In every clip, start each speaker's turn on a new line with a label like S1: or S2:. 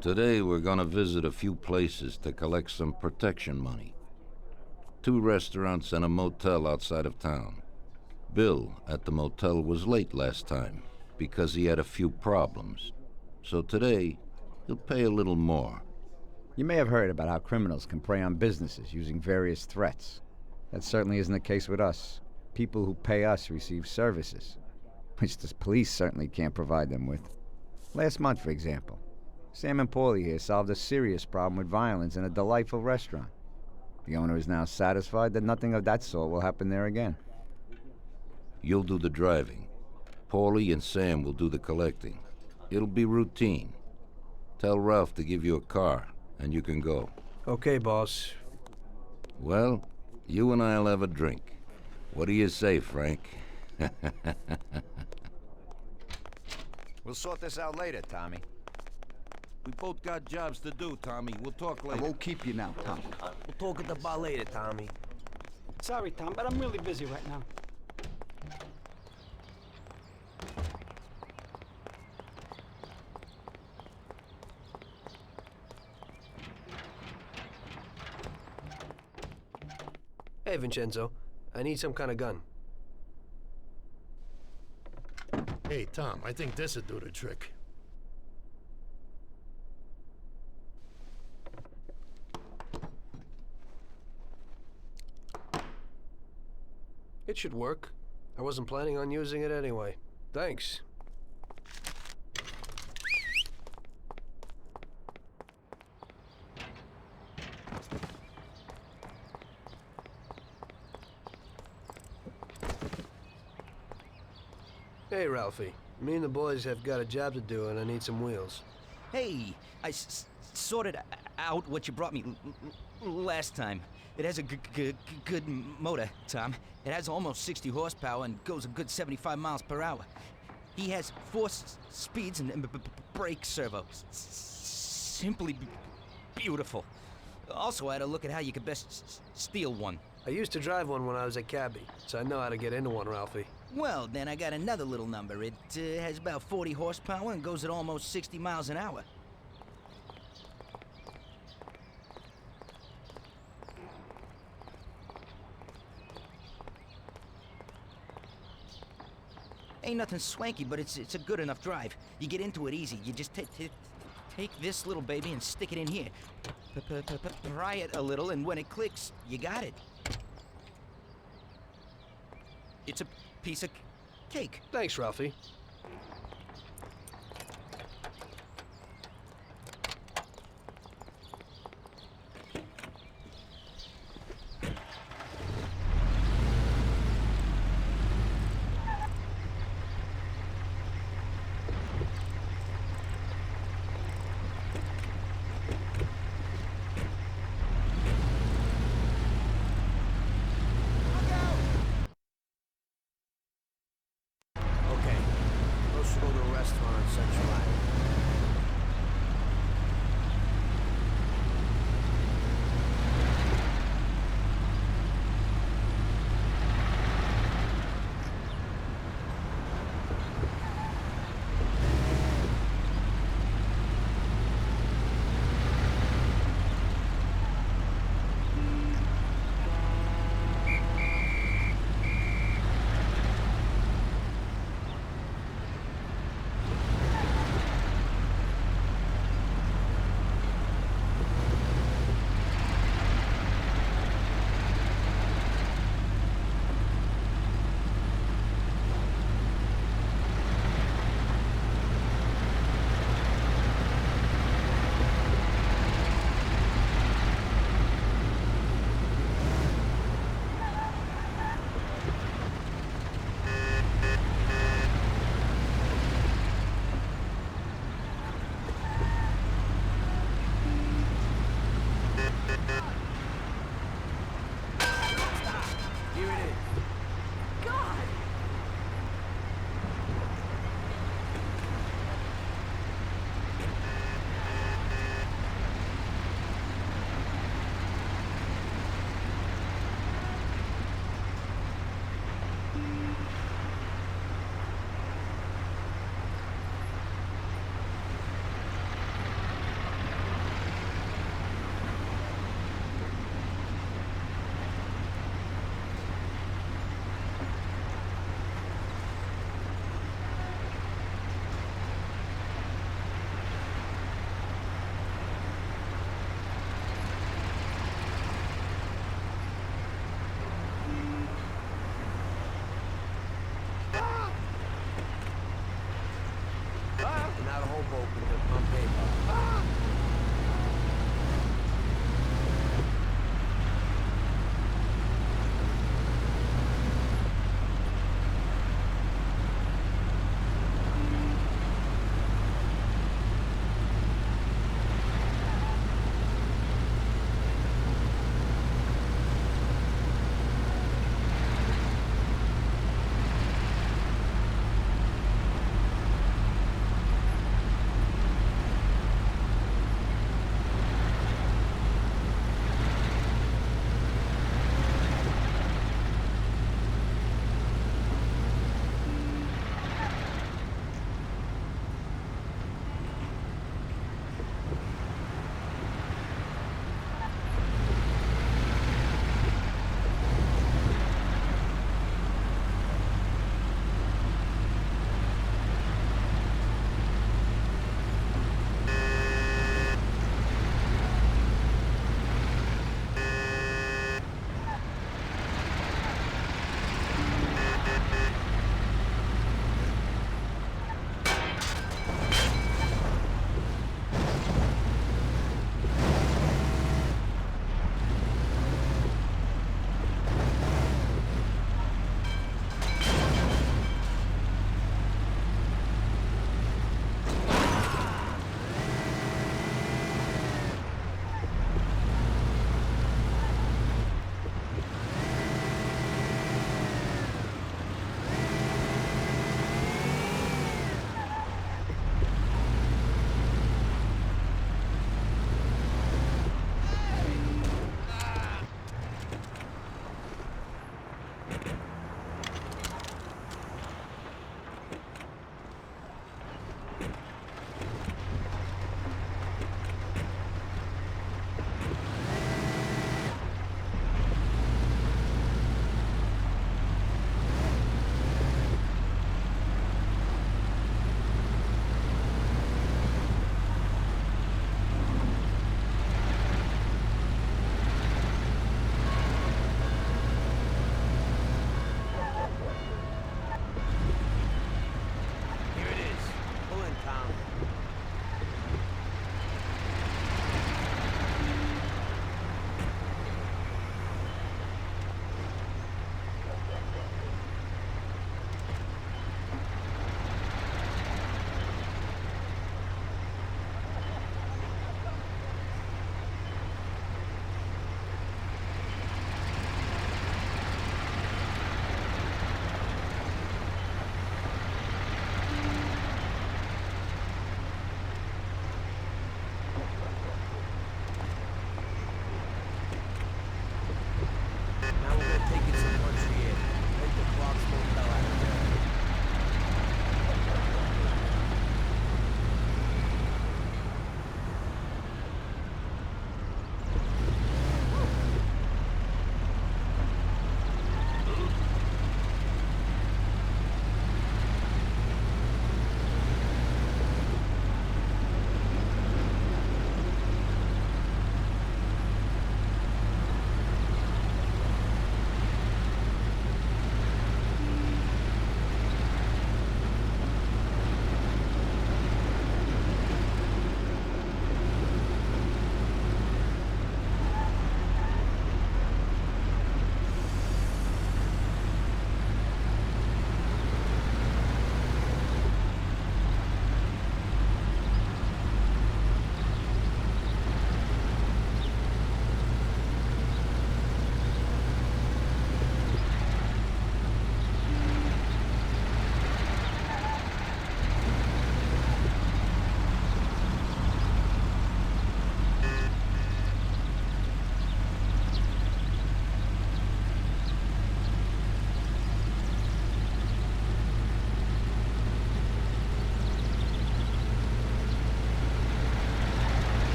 S1: Today we're gonna visit a few places to collect some protection money. 2 restaurants and a motel outside of town. Bill at the motel was late last time because he had a few problems. So today, he'll pay a little more.
S2: You may have heard about how criminals can prey on businesses using various threats. That certainly isn't the case with us. People who pay us receive services, which the police certainly can't provide them with. Last month, for example, Sam and Paulie here solved a serious problem with violence in a delightful restaurant. The owner is now satisfied that nothing of that sort will happen there again.
S1: You'll do the driving. Paulie and Sam will do the collecting. It'll be routine. Tell Ralph to give you a car, and you can go.
S3: Okay, boss.
S1: Well, you and I'll have a drink. What do you say, Frank?
S2: We'll sort this out later, Tommy.
S1: We both got jobs to do, Tommy. We'll talk
S4: I
S1: later.
S4: won't keep you now, Tom.
S3: We'll talk at the bar later, Tommy.
S5: Sorry, Tom, but I'm really busy right now.
S3: Hey, Vincenzo. I need some kind of gun.
S6: Hey, Tom, I think this'd do the trick.
S3: It should work. I wasn't planning on using it anyway. Thanks. Hey, Ralphie. Me and the boys have got a job to do, and I need some wheels.
S7: Hey, I sorted out what you brought me last time. It has a good motor, Tom. It has almost 60 horsepower and goes a good 75 miles per hour. He has 4 speeds and brake servo. Simply beautiful. Also, I had a look at how you could best steal one.
S3: I used to drive one when I was a cabbie, so I know how to get into one, Ralphie.
S7: Well, then I got another little number. It has about 40 horsepower and goes at almost 60 miles an hour. Ain't nothing swanky, but it's a good enough drive. You get into it easy. You just take this little baby and stick it in here. Pry it a little, and when it clicks, you got it. It's a piece of cake.
S3: Thanks, Ralphie. And now the whole boat on paper.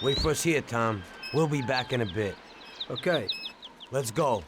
S4: Wait for us here, Tom. We'll be back in a bit.
S3: Okay.
S4: Let's go.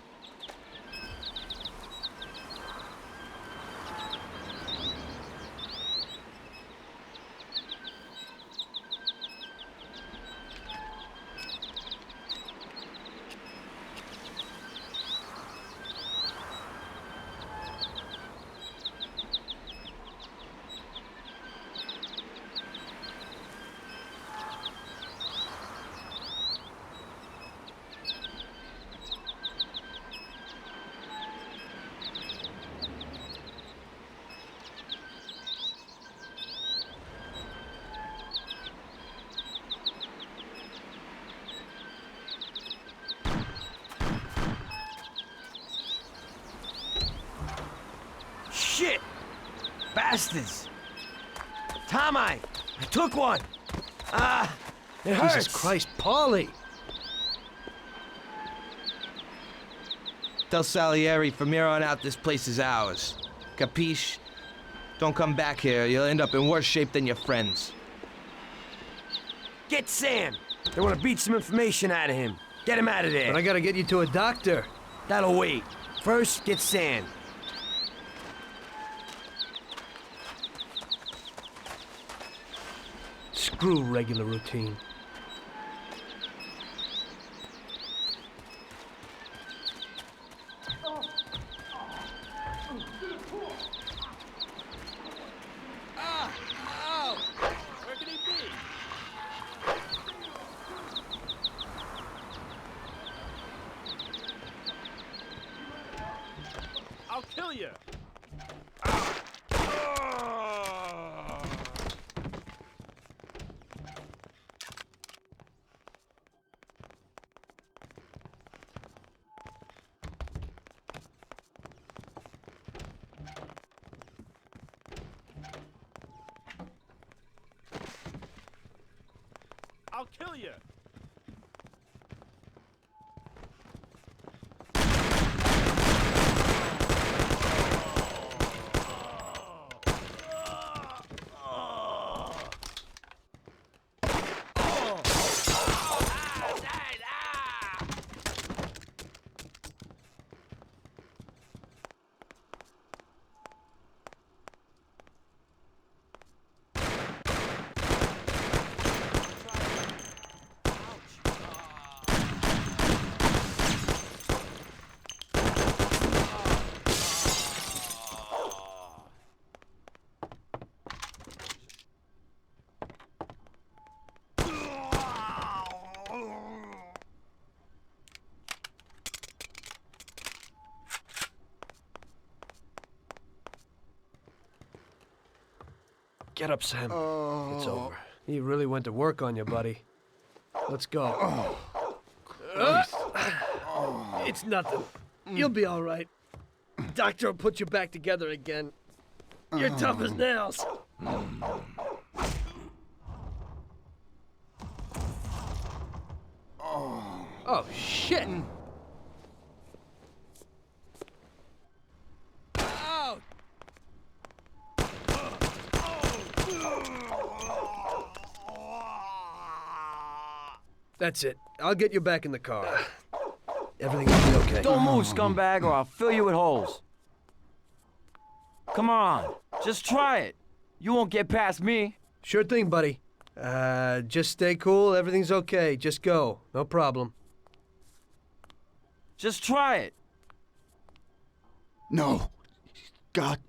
S4: Shit! Bastards! Tom, I took one! It hurts!
S3: Jesus Christ, Paulie!
S8: Tell Salieri from here on out this place is ours. Capiche? Don't come back here. You'll end up in worse shape than your friends.
S4: Get Sam! They want to beat some information out of him. Get him out of there.
S3: But I gotta get you to a doctor.
S4: That'll wait. First, get Sam.
S3: Screw regular routine.
S6: Where could he be? I'll kill you. I'll kill you.
S3: Get up, Sam. It's over. He really went to work on you, buddy. Let's go. It's nothing. You'll be all right. Doctor will put you back together again. You're tough as nails. Oh, shit! Ow! That's it. I'll get you back in the car. Everything will be okay.
S4: Don't move, scumbag, or I'll fill you with holes. Come on, just try it. You won't get past me.
S3: Sure thing, buddy. Just stay cool. Everything's okay. Just go. No problem.
S4: Just try it.
S9: No. God.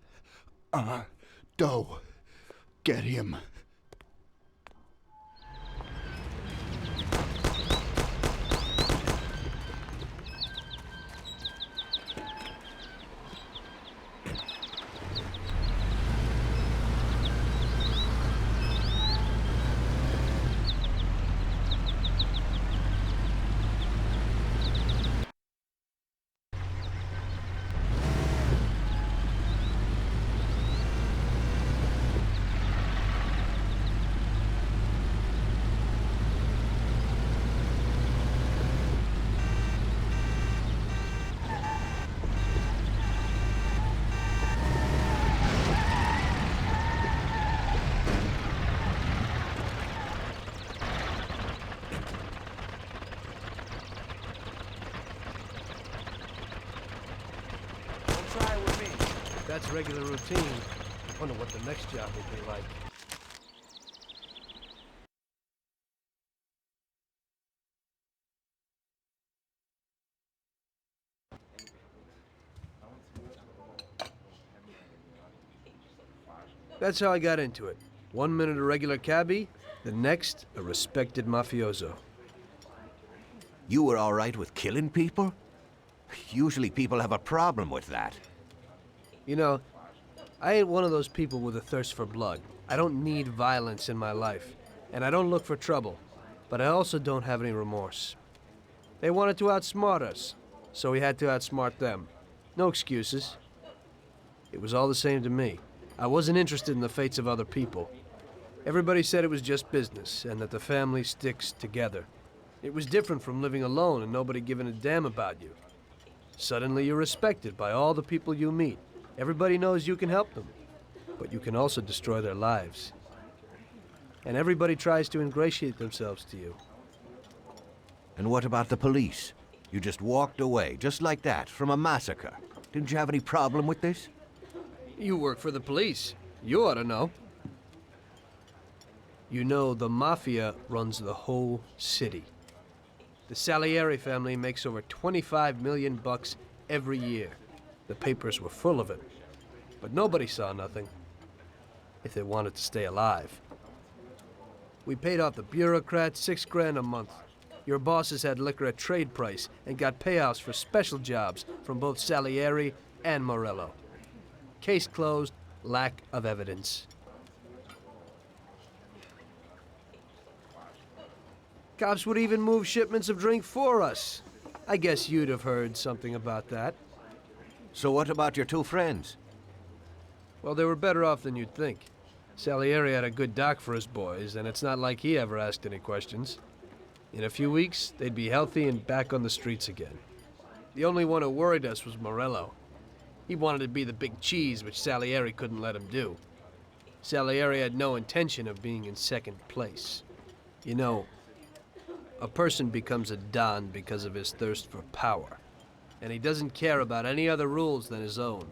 S9: Doe. Get him.
S3: that's regular routine, I wonder what the next job will be like. That's how I got into it. 1 minute a regular cabbie, the next a respected mafioso.
S10: You were all right with killing people? Usually people have a problem with that.
S3: You know, I ain't one of those people with a thirst for blood. I don't need violence in my life, and I don't look for trouble, but I also don't have any remorse. They wanted to outsmart us, so we had to outsmart them. No excuses. It was all the same to me. I wasn't interested in the fates of other people. Everybody said it was just business, and that the family sticks together. It was different from living alone and nobody giving a damn about you. Suddenly you're respected by all the people you meet. Everybody knows you can help them, but you can also destroy their lives. And everybody tries to ingratiate themselves to you.
S10: And what about the police? You just walked away, just like that, from a massacre. Didn't you have any problem with this?
S3: You work for the police. You ought to know. You know, the Mafia runs the whole city. The Salieri family makes over 25 million bucks every year. The papers were full of it. But nobody saw nothing. If they wanted to stay alive. We paid off the bureaucrats $6 grand a month. Your bosses had liquor at trade price and got payouts for special jobs from both Salieri and Morello. Case closed, lack of evidence. Cops would even move shipments of drink for us. I guess you'd have heard something about that.
S10: So what about your two friends?
S3: Well, they were better off than you'd think. Salieri had a good doc for his boys, and it's not like he ever asked any questions. In a few weeks, they'd be healthy and back on the streets again. The only one who worried us was Morello. He wanted to be the big cheese, which Salieri couldn't let him do. Salieri had no intention of being in second place. You know, a person becomes a Don because of his thirst for power, and he doesn't care about any other rules than his own.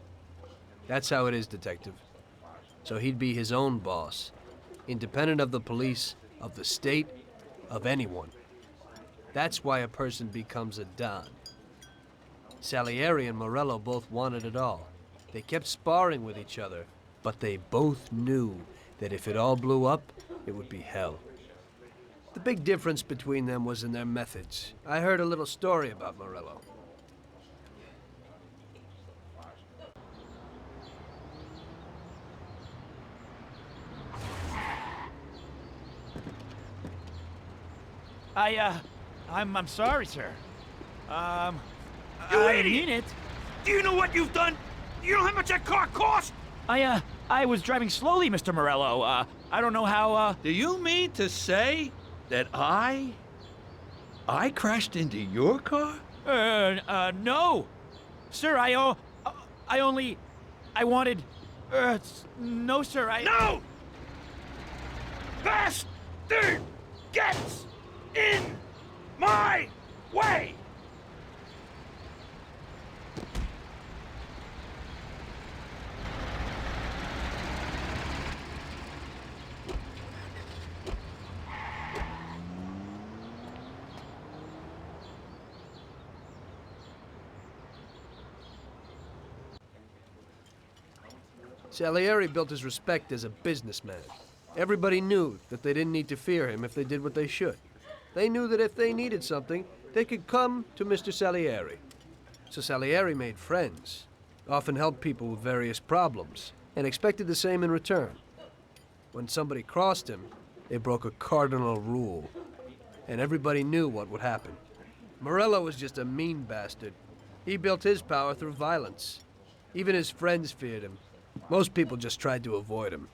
S3: That's how it is, Detective. So he'd be his own boss, independent of the police, of the state, of anyone. That's why a person becomes a Don. Salieri and Morello both wanted it all. They kept sparring with each other, but they both knew that if it all blew up, it would be hell. The big difference between them was in their methods. I heard a little story about Morello.
S11: I'm sorry, sir.
S4: You
S11: I
S4: idiot!
S11: mean it.
S4: Do you know what you've done? You know how much that car cost?
S11: I was driving slowly, Mr. Morello. I don't know how,
S12: Do you mean to say that I crashed into your car?
S11: no. Sir, I wanted, no, sir,
S4: No! Bastard gets in my way!
S3: Salieri built his respect as a businessman. Everybody knew that they didn't need to fear him if they did what they should. They knew that if they needed something, they could come to Mr. Salieri. So Salieri made friends, often helped people with various problems, and expected the same in return. When somebody crossed him, they broke a cardinal rule, and everybody knew what would happen. Morello was just a mean bastard. He built his power through violence. Even his friends feared him. Most people just tried to avoid him.